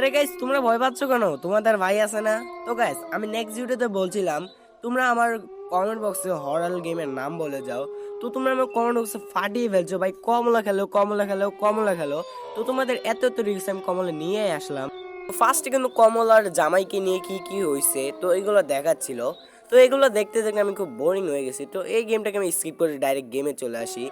আরে গাইস তোমরা ভয় পাচ্ছ কেন? তোমাদের ভাই আছে না? তো গাইস আমি নেক্সট ভিডিওতে বলছিলাম তোমরা আমার কমেন্ট বক্সে হরর গেমের নাম বলে যাও। তো তোমরা আমার কমেন্ট বক্সে ফাটিয়ে ফেলছো ভাই, কমলা খেলো কমলা খেলো কমলা খেলো। তো তোমাদের এত এত রিক্স আমি কমলা নিয়ে আসলাম। ফার্স্টে কিন্তু কমলার জামাইকে নিয়ে কি কি হয়েছে তো এগুলো দেখাচ্ছিল। তো এগুলো দেখতে দেখতে আমি খুব বোরিং হয়ে গেছি, তো এই গেমটাকে আমি স্কিপ করে ডাইরেক্ট গেমে চলে আসি।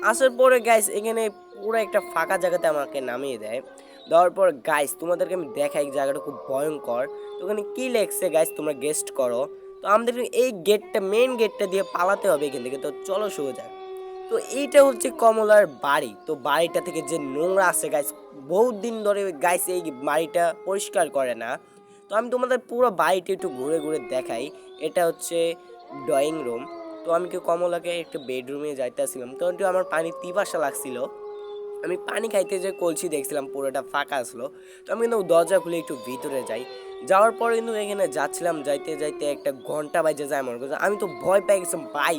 আসার পরে গাইস এখানে পুরো একটা ফাঁকা জায়গাতে আমাকে নামিয়ে দেয়। দেওয়ার পর গাইস তোমাদেরকে আমি দেখাই জায়গাটা খুব ভয়ঙ্কর। তো ওখানে কি লেখছে গাইস তোমরা গেস্ট করো। তো আমাদের এই গেটটা মেন গেটটা দিয়ে পালাতে হবে এখান থেকে, তো চলো শুরু যাক। তো এইটা হচ্ছে কমলার বাড়ি। তো বাড়িটা থেকে যে নোংরা আছে গাইস, বহুত দিন ধরে গাইস এই বাড়িটা পরিষ্কার করে না। তো আমি তোমাদের পুরো বাড়িটা একটু ঘুরে ঘুরে দেখাই। এটা হচ্ছে ড্রয়িং রুম। তো আমি কি কমলাকে একটু বেডরুমে যাইতেছিলাম, তো একটু আমার পানি পিপাসা লাগছিল। আমি পানি খাইতে যে কলসি দেখছিলাম পুরোটা ফাঁকা আসলো। তো আমি কিন্তু দরজা খুলে একটু ভিতরে যাই। যাওয়ার পরে কিন্তু এখানে যাচ্ছিলাম, যাইতে যাইতে একটা ঘন্টা বাজে যায় মনে করছে। আমি তো ভয় পেয়ে গেছিলাম ভাই।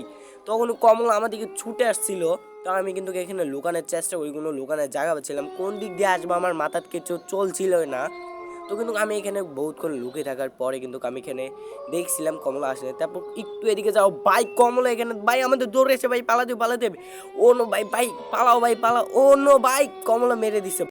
তখন কমলা আমার দিকে ছুটে আসছিল। তো আমি কিন্তু এখানে লুকানোর চেষ্টা করি, কোনো লুকানোর জায়গা পাচ্ছিলাম, কোন দিক দিয়ে আসবো আমার মাথার কিছু চলছিল না। তো কিন্তু আমি এখানে বহুতক্ষণ লুকিয়ে থাকার পরে কিন্তু আমি এখানে দেখছিলাম কমলা আসে না। তারপর একটু এদিকে যাও ভাই, কমলা এখানে ভাই আমাদের দৌড়ে এসে ভাই পালাতে পালাতে। ও নো ভাই ভাই পালাও ভাই পালাও, ও নো ভাই কমলা মেরে দিছে।